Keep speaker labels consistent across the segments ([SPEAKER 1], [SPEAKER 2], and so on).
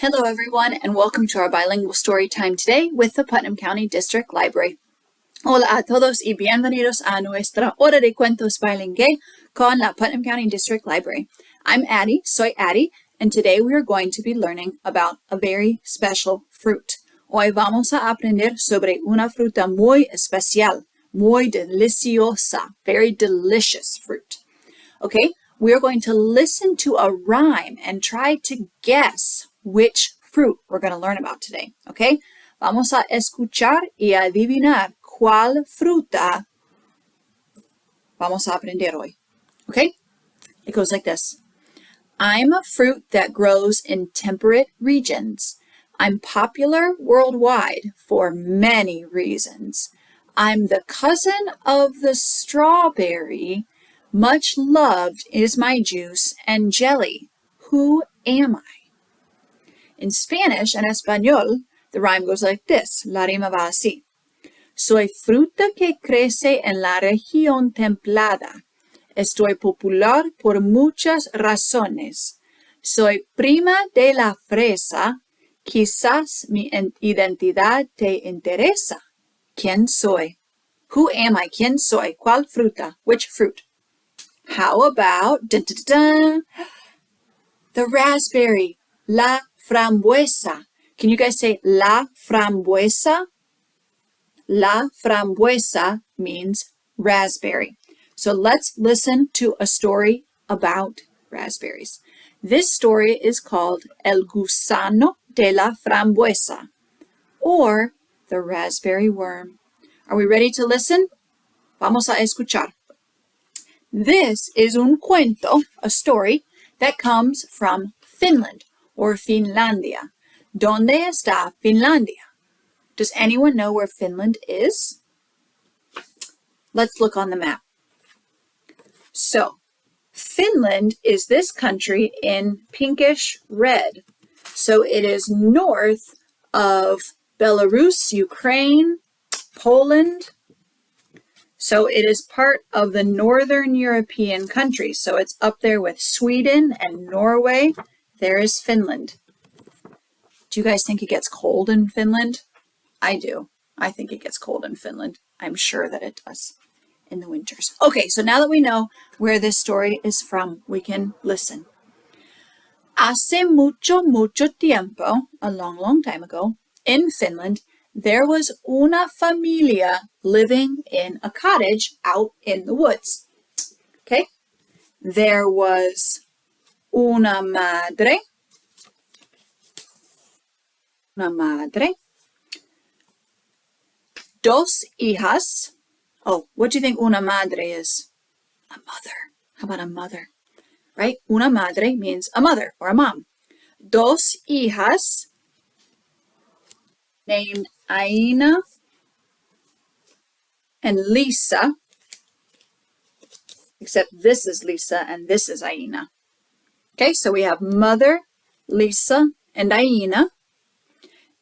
[SPEAKER 1] Hello everyone and welcome to our bilingual story time today with the Putnam County District Library. Hola a todos y bienvenidos a nuestra hora de cuentos bilingüe con la Putnam County District Library. I'm Addie, soy Addie, and today we are going to be learning about a very special fruit. Hoy vamos a aprender sobre una fruta muy especial, muy deliciosa, very delicious fruit. Okay, we are going to listen to a rhyme and try to guess which fruit we're going to learn about today. Okay, vamos a escuchar y adivinar cuál fruta vamos a aprender hoy. Okay, it goes like this. I'm a fruit that grows in temperate regions. I'm popular worldwide for many reasons. I'm the cousin of the strawberry. Much loved is my juice and jelly. Who am I? In Spanish and Español, the rhyme goes like this. La rima va así. Soy fruta que crece en la región templada. Estoy popular por muchas razones. Soy prima de la fresa. Quizás mi identidad te interesa. ¿Quién soy? Who am I? ¿Quién soy? ¿Cuál fruta? Which fruit? How about dun, dun, dun, dun, the raspberry, la frambuesa. Can you guys say la frambuesa? La frambuesa means raspberry. So let's listen to a story about raspberries. This story is called El gusano de la frambuesa, or the raspberry worm. Are we ready to listen? Vamos a escuchar. This is un cuento, a story, that comes from Finland, or Finlandia. ¿Dónde está Finlandia? Does anyone know where Finland is? Let's look on the map. So, Finland is this country in pinkish red. So it is north of Belarus, Ukraine, Poland. So it is part of the Northern European countries. So it's up there with Sweden and Norway. There is Finland. Do you guys think it gets cold in Finland? I do. I think it gets cold in Finland. I'm sure that it does in the winters. Okay, so now that we know where this story is from, we can listen. Hace mucho, mucho tiempo, a long, long time ago, in Finland, there was una familia living in a cottage out in the woods. Okay? There was una madre, dos hijas. Oh, what do you think una madre is? A mother. How about a mother? Right? Una madre means a mother or a mom. Dos hijas named Aina and Lisa, except this is Lisa and this is Aina. Okay, so we have mother, Lisa, and Aina,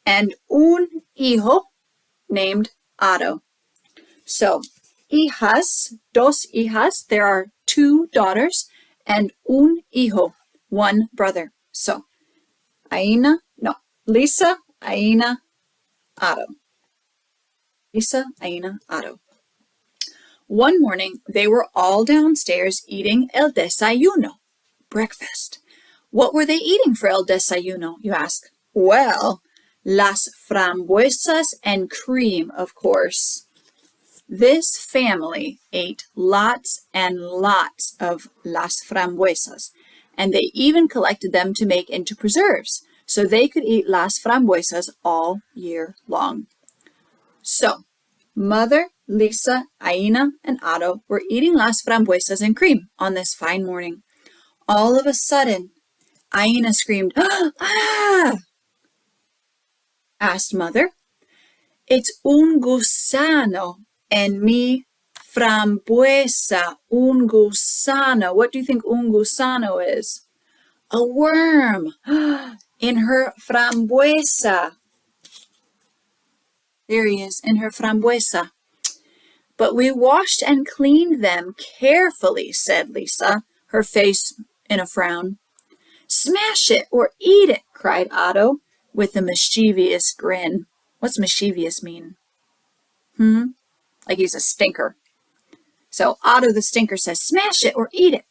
[SPEAKER 1] and un hijo named Otto. So, hijas, dos hijas, there are two daughters, and un hijo, one brother. So, Lisa, Aina, Otto. Lisa, Aina, Otto. One morning, they were all downstairs eating el desayuno, breakfast. What were they eating for el desayuno, you ask? Well, las frambuesas and cream, of course. This family ate lots and lots of las frambuesas, and they even collected them to make into preserves, so they could eat las frambuesas all year long. So, Mother, Lisa, Aina, and Otto were eating las frambuesas and cream on this fine morning. All of a sudden, Aina screamed, "Ah!" Asked Mother. It's un gusano en mi frambuesa, un gusano. What do you think un gusano is? A worm in her frambuesa. There he is, in her frambuesa. But we washed and cleaned them carefully, said Lisa, her face in a frown. Smash it or eat it, cried Otto with a mischievous grin. What's mischievous mean? Like he's a stinker. So Otto the stinker says, smash it or eat it.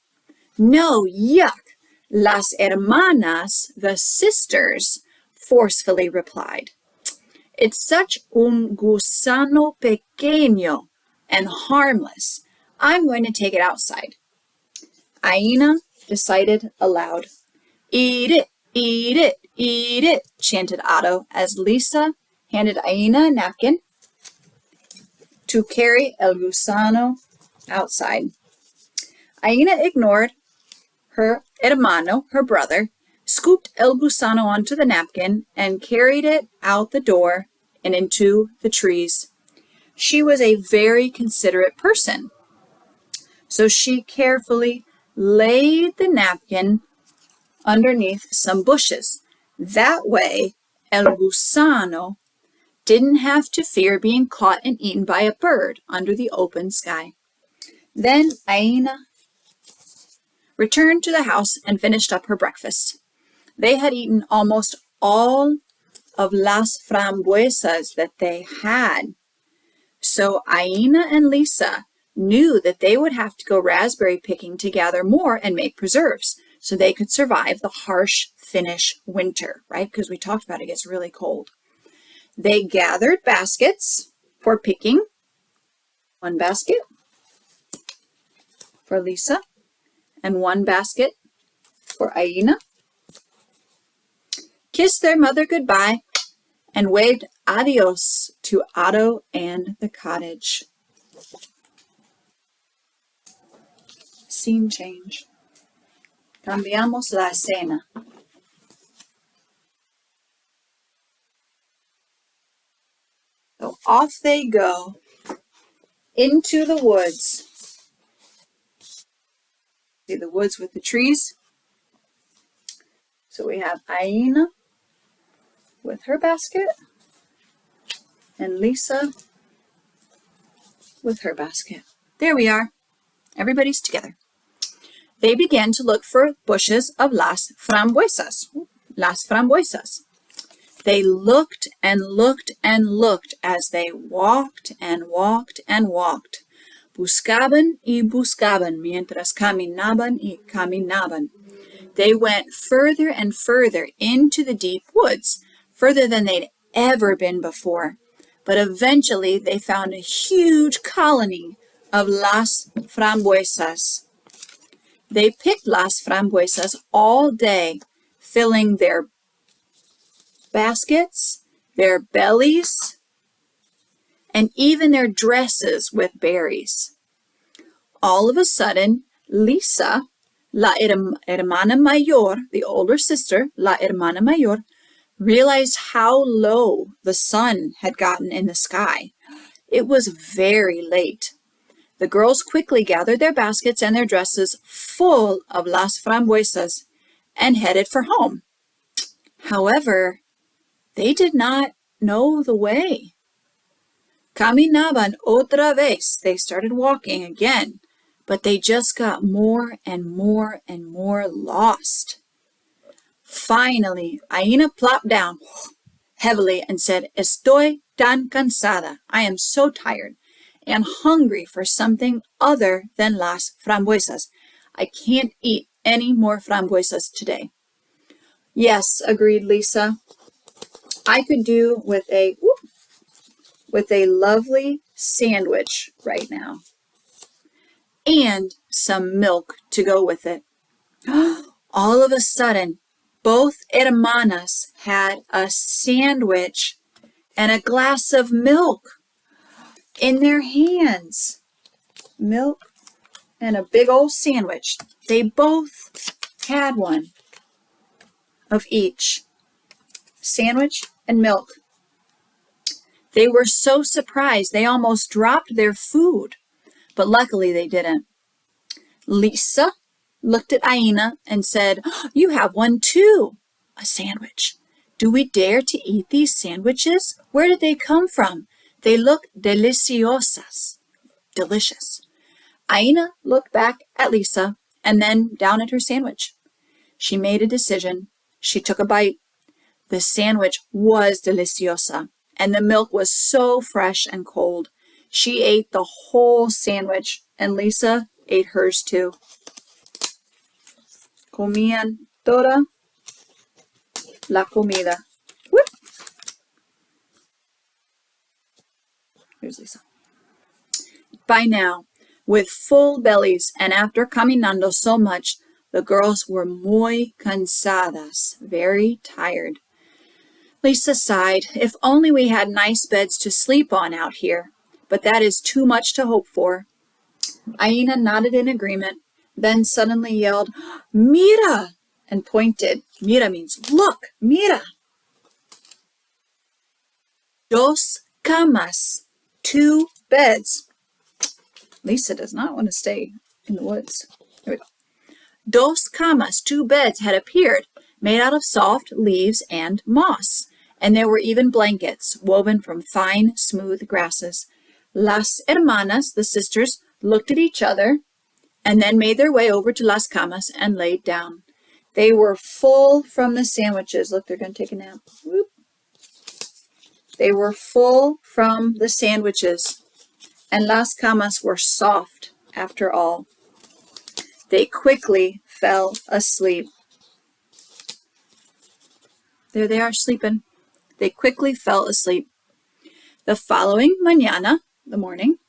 [SPEAKER 1] No, yuck. Las hermanas, the sisters, forcefully replied. It's such un gusano pequeño and harmless. I'm going to take it outside. Aina decided aloud. Eat it, eat it, eat it, chanted Otto as Lisa handed Aina a napkin to carry el gusano outside. Aina ignored her hermano, her brother, scooped el gusano onto the napkin and carried it out the door and into the trees. She was a very considerate person, so she carefully laid the napkin underneath some bushes. That way, el gusano didn't have to fear being caught and eaten by a bird under the open sky. Then Aina returned to the house and finished up her breakfast. They had eaten almost all of las frambuesas that they had. So Aina and Lisa knew that they would have to go raspberry picking to gather more and make preserves so they could survive the harsh Finnish winter, right? Because we talked about it gets really cold. They gathered baskets for picking. One basket for Lisa and one basket for Aina. Kissed their mother goodbye and waved adios to Otto and the cottage. Scene change. Cambiamos la escena. So off they go into the woods. See the woods with the trees? So we have Aina with her basket and Lisa with her basket. There we are. Everybody's together. They began to look for bushes of las frambuesas. Las frambuesas. They looked and looked and looked as they walked and walked and walked. Buscaban y buscaban mientras caminaban y caminaban. They went further and further into the deep woods, further than they'd ever been before. But eventually they found a huge colony of las frambuesas. They picked las frambuesas all day, filling their baskets, their bellies, and even their dresses with berries. All of a sudden, Lisa, la hermana mayor, the older sister, la hermana mayor, realized how low the sun had gotten in the sky. It was very late. The girls quickly gathered their baskets and their dresses full of las frambuesas and headed for home. However, they did not know the way. Caminaban otra vez. They started walking again, but they just got more and more and more lost. Finally, Aina plopped down heavily and said, Estoy tan cansada. I am so tired and hungry for something other than las frambuesas. I can't eat any more frambuesas today. Yes, agreed Lisa. I could do with a lovely sandwich right now and some milk to go with it. All of a sudden, both hermanas had a sandwich and a glass of milk in their hands. Milk and a big old sandwich. They both had one of each. Sandwich and milk. They were so surprised they almost dropped their food, but luckily they didn't. Lisa looked at Aina and said, You have one too, a sandwich. Do we dare to eat these sandwiches? Where did they come from? They look deliciosas. Delicious. Aina looked back at Lisa and then down at her sandwich. She made a decision. She took a bite. The sandwich was deliciosa, and the milk was so fresh and cold. She ate the whole sandwich, and Lisa ate hers too. Comían toda la comida. Whoop. Here's Lisa. By now, with full bellies and after caminando so much, the girls were muy cansadas, very tired. Lisa sighed. If only we had nice beds to sleep on out here, but that is too much to hope for. Aina nodded in agreement, then suddenly yelled, Mira! And pointed. Mira means look, mira. Dos camas, 2 beds. Lisa does not want to stay in the woods. Here we go. Dos camas, 2 beds had appeared, made out of soft leaves and moss, and there were even blankets woven from fine, smooth grasses. Las hermanas, the sisters, looked at each other and then made their way over to las camas and laid down. They were full from the sandwiches. Look, they're going to take a nap. Whoop. They were full from the sandwiches, and las camas were soft after all. They quickly fell asleep. There they are sleeping. They quickly fell asleep. The following mañana, the morning,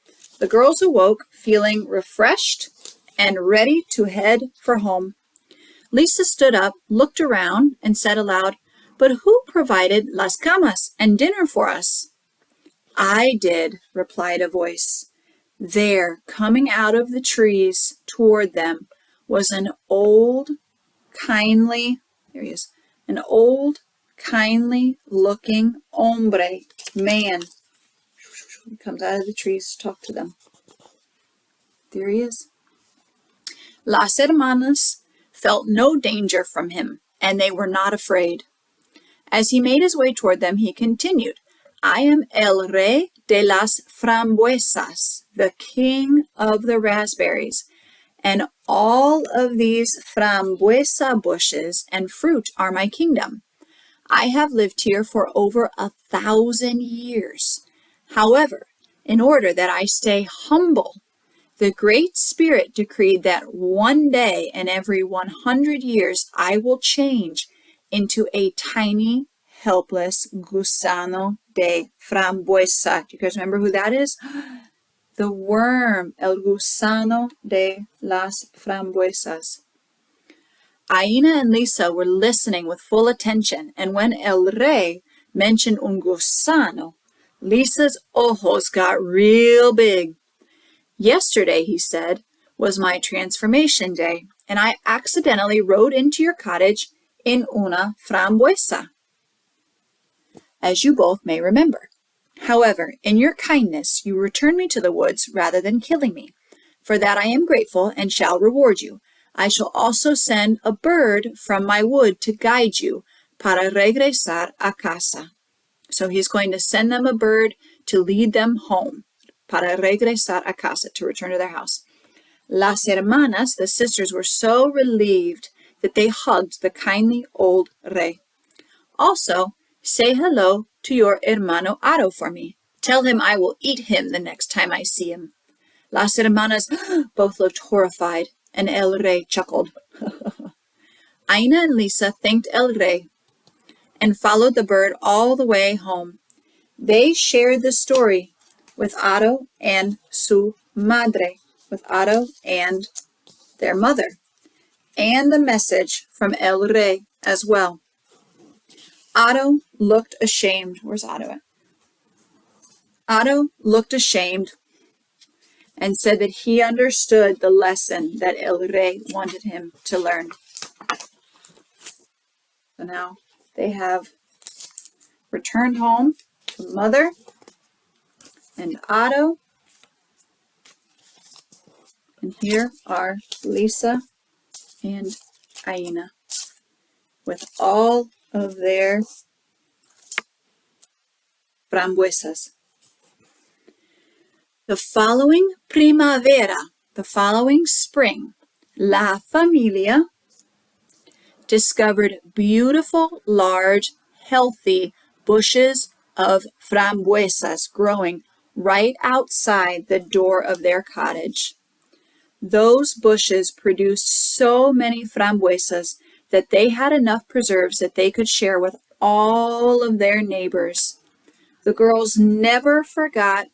[SPEAKER 1] the girls awoke feeling refreshed and ready to head for home. Lisa stood up, looked around, and said aloud, But who provided las camas and dinner for us? I did, replied a voice. There, coming out of the trees toward them, was an old, kindly, there he is, an old, kindly-looking hombre, man. He comes out of the trees to talk to them. There he is. Las hermanas felt no danger from him, and they were not afraid. As he made his way toward them, he continued, I am el rey de las frambuesas, the king of the raspberries, and all of these frambuesa bushes and fruit are my kingdom. I have lived here for over 1,000 years. However, in order that I stay humble, the Great Spirit decreed that one day in every 100 years I will change into a tiny, helpless gusano de frambuesa. Do you guys remember who that is? The worm, el gusano de las frambuesas. Aina and Lisa were listening with full attention, and when el rey mentioned un gusano, Lisa's ojos got real big. Yesterday, he said, was my transformation day, and I accidentally rode into your cottage in una frambuesa, as you both may remember. However, in your kindness, you returned me to the woods rather than killing me. For that I am grateful and shall reward you. I shall also send a bird from my wood to guide you para regresar a casa. So he's going to send them a bird to lead them home, para regresar a casa, to return to their house. Las hermanas, the sisters, were so relieved that they hugged the kindly old rey. Also, say hello to your hermano Aro for me. Tell him I will eat him the next time I see him. Las hermanas both looked horrified, and el rey chuckled. Aina and Lisa thanked el rey and followed the bird all the way home. They shared the story with Aro and su madre, with Aro and their mother, and the message from el rey as well. Aro looked ashamed. Where's Aro at? Aro looked ashamed and said that he understood the lesson that el rey wanted him to learn. So now they have returned home to Mother and Aro. And here are Lisa and Aina with all of their frambuesas. The following primavera, the following spring, La Familia discovered beautiful, large, healthy bushes of frambuesas growing right outside the door of their cottage. Those bushes produced so many frambuesas that they had enough preserves that they could share with all of their neighbors. The girls never forgot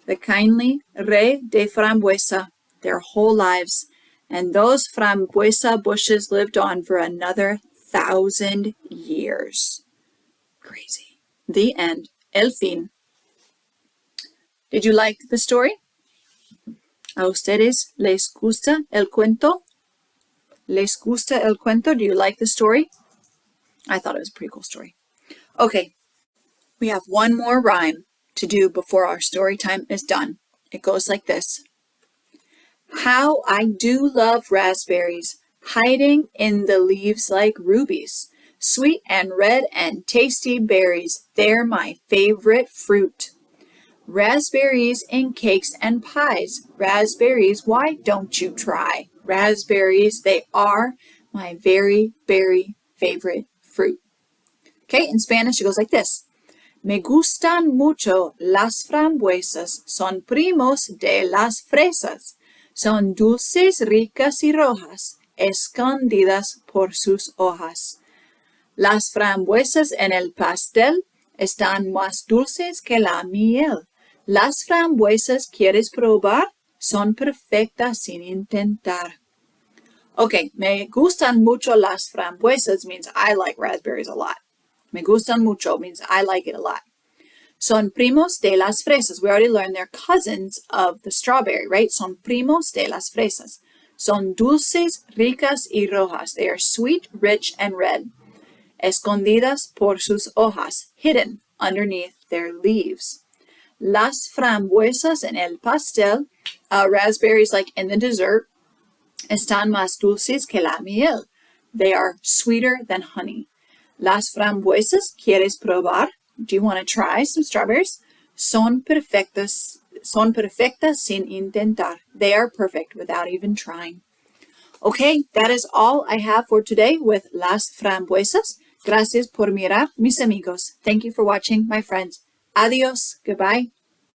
[SPEAKER 1] the kindly rey de frambuesa their whole lives, and those frambuesa bushes lived on for another 1,000 years. Crazy. The end. El fin. Did you like the story? ¿A ustedes les gusta el cuento? ¿Les gusta el cuento? Do you like the story? I thought it was a pretty cool story. Okay, we have one more rhyme to do before our story time is done. It goes like this. How I do love raspberries, hiding in the leaves like rubies. Sweet and red and tasty berries, they're my favorite fruit. Raspberries in cakes and pies. Raspberries, why don't you try? Raspberries, they are my very, very favorite fruit. Okay, in Spanish it goes like this. Me gustan mucho las frambuesas, son primos de las fresas. Son dulces, ricas y rojas, escondidas por sus hojas. Las frambuesas en el pastel están más dulces que la miel. Las frambuesas quieres probar, son perfectas sin intentar. Okay, me gustan mucho las frambuesas means I like raspberries a lot. Me gustan mucho means I like it a lot. Son primos de las fresas. We already learned they're cousins of the strawberry, right? Son primos de las fresas. Son dulces, ricas y rojas. They are sweet, rich, and red. Escondidas por sus hojas, hidden underneath their leaves. Las frambuesas en el pastel, raspberries like in the dessert, están más dulces que la miel. They are sweeter than honey. Las frambuesas, ¿quieres probar? Do you want to try some strawberries? Son perfectas sin intentar. They are perfect without even trying. Okay, that is all I have for today with las frambuesas. Gracias por mirar, mis amigos. Thank you for watching, my friends. Adios. Goodbye.